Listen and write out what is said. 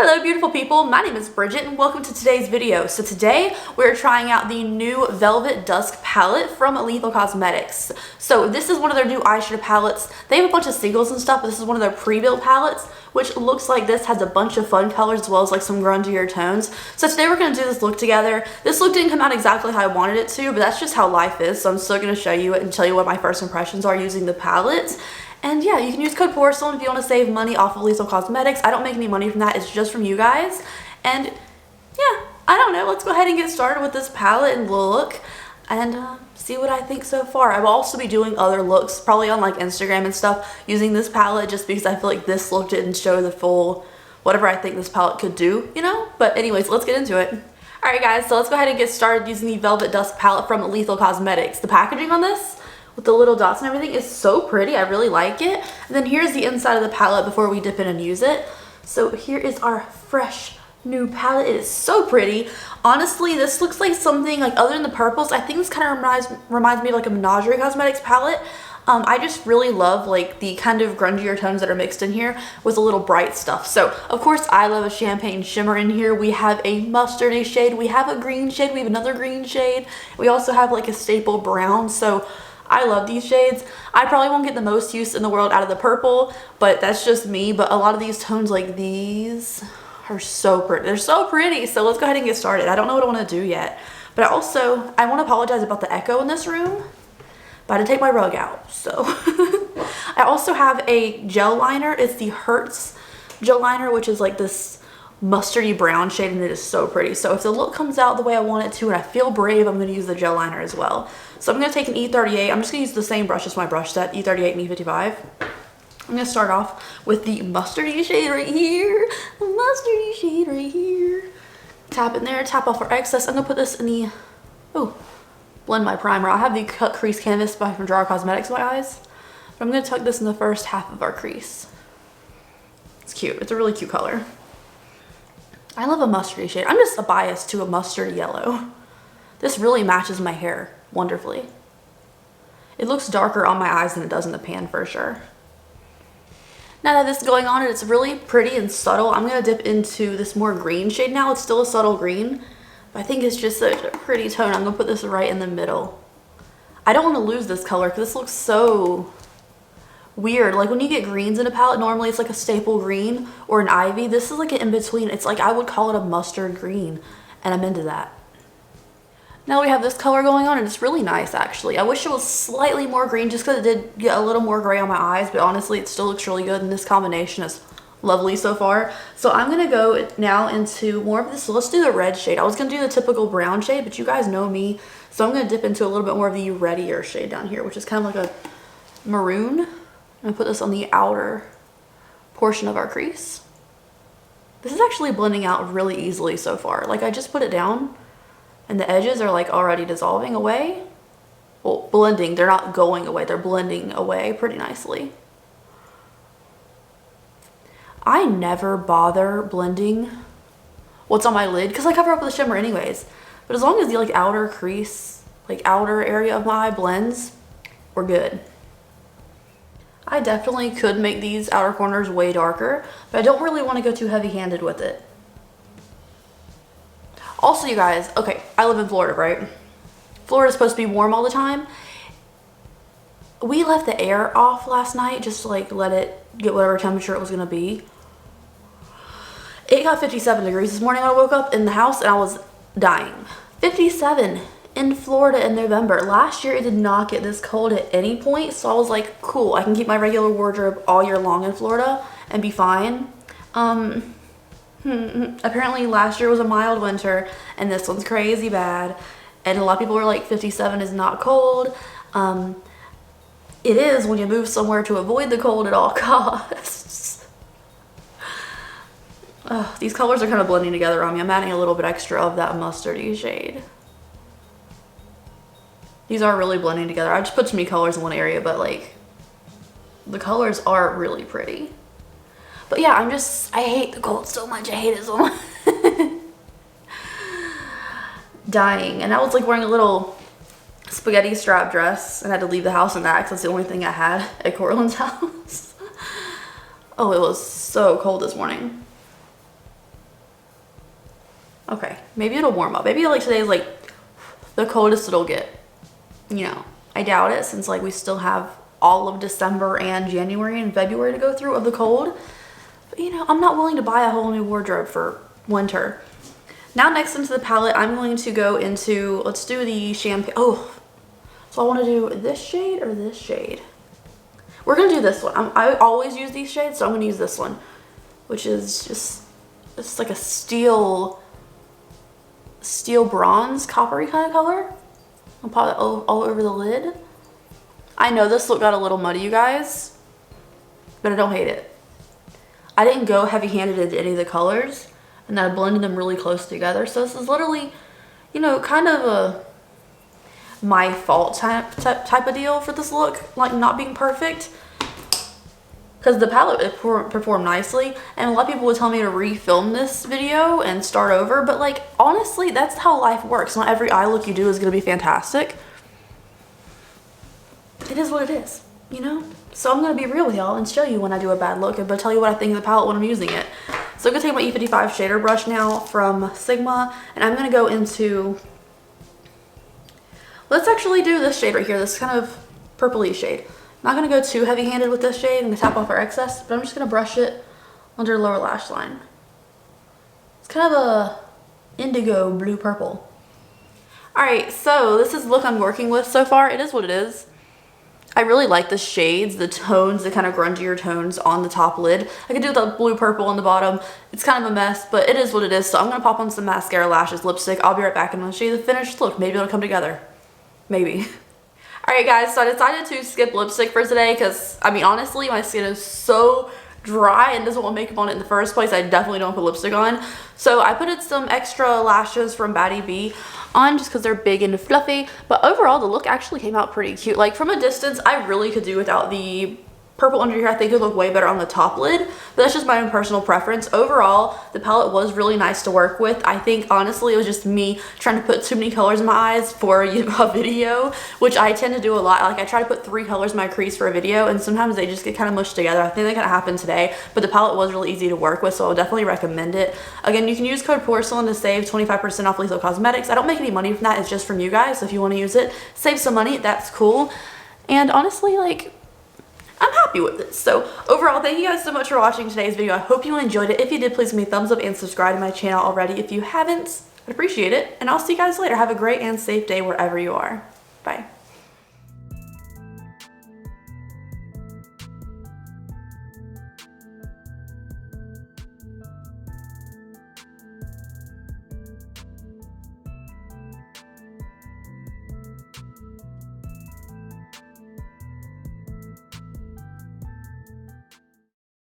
Hello beautiful people, my name is Bridget and welcome to today's video. So today we're trying out the new Velvet Dusk palette from Lethal Cosmetics. So this is one of their new eyeshadow palettes. They have a bunch of singles and stuff, but this is one of their pre-built palettes, which looks like this has a bunch of fun colors as well as like some grungier tones. So today we're going to do this look together. This look didn't come out exactly how I wanted it to, but that's just how life is. So I'm still going to show you it and tell you what my first impressions are using the palette. And yeah, you can use code porcelain if you want to save money off of Lethal Cosmetics. I don't make any money from that. It's just from you guys. And yeah, I don't know. Let's go ahead and get started with this palette and look and see what I think so far. I will also be doing other looks, probably on like Instagram and stuff, using this palette just because I feel like this look didn't show the full whatever I think this palette could do, you know? But anyways, let's get into it. Alright guys, so let's go ahead and get started using the Velvet Dusk palette from Lethal Cosmetics. The packaging on this, with the little dots and everything, is so pretty. I really like it. And then here's the inside of the palette before we dip in and use it. So here is our fresh new palette. It is so pretty. Honestly, this looks like something like, other than the purples, I think this kind of reminds me of like a Menagerie Cosmetics palette. I just really love like the kind of grungier tones that are mixed in here with a little bright stuff. So of course I love a champagne shimmer in here. We have a mustardy shade, we have a green shade, we have another green shade. We also have like a staple brown. So I love these shades. I probably won't get the most use in the world out of the purple, but that's just me. But a lot of these tones like these are so pretty. They're so pretty. So let's go ahead and get started. I don't know what I want to do yet, but I want to apologize about the echo in this room, but I had to take my rug out. So I also have a gel liner. It's the Hertz gel liner, which is like this mustardy brown shade, and it is so pretty. So if the look comes out the way I want it to and I feel brave, I'm going to use the gel liner as well. So I'm going to take an E38. I'm just going to use the same brush as my brush set, E38 and E55. I'm going to start off with the mustardy shade right here. The mustardy shade right here. Tap in there, tap off our excess. I'm going to put this in the, blend my primer. I have the Cut Crease Canvas by from Draw Cosmetics in my eyes. But I'm going to tuck this in the first half of our crease. It's cute. It's a really cute color. I love a mustardy shade. I'm just a bias to a mustard yellow. This really matches my hair wonderfully. It looks darker on my eyes than it does in the pan for sure. Now that this is going on and it's really pretty and subtle, I'm going to dip into this more green shade now. It's still a subtle green, but I think it's just such a pretty tone. I'm going to put this right in the middle. I don't want to lose this color because this looks so weird. Like when you get greens in a palette, normally it's like a staple green or an ivy. This is like an in-between. It's like I would call it a mustard green, and I'm into that. Now we have this color going on and it's really nice actually. I wish it was slightly more green just because it did get a little more gray on my eyes, but honestly it still looks really good and this combination is lovely so far. So I'm going to go now into more of this. So let's do the red shade. I was going to do the typical brown shade, but you guys know me. So I'm going to dip into a little bit more of the reddier shade down here, which is kind of like a maroon. I'm going to put this on the outer portion of our crease. This is actually blending out really easily so far. Like I just put it down and the edges are like already dissolving away. Well, blending, they're not going away, they're blending away pretty nicely. I never bother blending what's on my lid because I cover up with a shimmer anyways. But as long as the like outer crease, like outer area of my eye blends, we're good. I definitely could make these outer corners way darker, but I don't really want to go too heavy-handed with it. Also, you guys, okay, I live in Florida, right? Florida's supposed to be warm all the time. We left the air off last night just to like let it get whatever temperature it was going to be. It got 57 degrees this morning when I woke up in the house and I was dying. 57 in Florida in November. Last year it did not get this cold at any point, so I was like, cool, I can keep my regular wardrobe all year long in Florida and be fine. Apparently last year was a mild winter and this one's crazy bad, and a lot of people are like 57 is not cold. It is when you move somewhere to avoid the cold at all costs. These colors are kind of blending together on me. I'm adding a little bit extra of that mustardy shade. These are really blending together. I just put too many colors in one area, but like the colors are really pretty. But yeah, I hate the cold so much. I hate it so much. Dying. And I was like wearing a little spaghetti strap dress and had to leave the house in that because that's the only thing I had at Cortland's house. Oh, it was so cold this morning. Okay, maybe it'll warm up. Maybe like today is like the coldest it'll get. You know, I doubt it since like we still have all of December and January and February to go through of the cold. But you know, I'm not willing to buy a whole new wardrobe for winter. Now next into the palette, I'm going to go into, let's do the champagne. Oh, so I want to do this shade or this shade. We're going to do this one. I always use these shades, so I'm going to use this one, which is just, it's like a steel bronze, coppery kind of color. I'll pop that all over the lid. I know this look got a little muddy, you guys, but I don't hate it. I didn't go heavy-handed into any of the colors, and I blended them really close together. So this is literally, you know, kind of a my fault type of deal for this look, like not being perfect. Because the palette performed nicely, and a lot of people would tell me to refilm this video and start over, but like honestly, that's how life works. Not every eye look you do is going to be fantastic. It is what it is, you know? So I'm going to be real with y'all and show you when I do a bad look, but tell you what I think of the palette when I'm using it. So I'm going to take my E55 shader brush now from Sigma, and I'm going to go into, let's actually do this shade right here, this kind of purpley shade. I'm not going to go too heavy-handed with this shade. I'm going to tap off our excess, but I'm just going to brush it under lower lash line. It's kind of a indigo blue purple. Alright, so this is the look I'm working with so far. It is what it is. I really like the shades, the tones, the kind of grungier tones on the top lid. I could do the blue purple on the bottom. It's kind of a mess, but it is what it is. So I'm going to pop on some mascara, lashes, lipstick. I'll be right back and I'll show you the finished look. Maybe it'll come together. Maybe. Alright guys, so I decided to skip lipstick for today because, I mean, honestly, my skin is so dry and doesn't want makeup on it in the first place. I definitely don't put lipstick on. So I put some extra lashes from Baddie B on just because they're big and fluffy. But overall, the look actually came out pretty cute. Like from a distance, I really could do without the purple under here. I think it would look way better on the top lid, but that's just my own personal preference. Overall, the palette was really nice to work with. I think honestly it was just me trying to put too many colors in my eyes for a video, which I tend to do a lot. Like I try to put 3 colors in my crease for a video and sometimes they just get kind of mushed together. I think that kind of happened today, but the palette was really easy to work with, so I'll definitely recommend it. Again, you can use code porcelain to save 25% off Lethal Cosmetics. I don't make any money from that. It's just from you guys. So if you want to use it, save some money, that's cool. And honestly, like, I'm happy with this. So overall, thank you guys so much for watching today's video. I hope you enjoyed it. If you did, please give me a thumbs up and subscribe to my channel already. If you haven't, I'd appreciate it. And I'll see you guys later. Have a great and safe day wherever you are. Bye.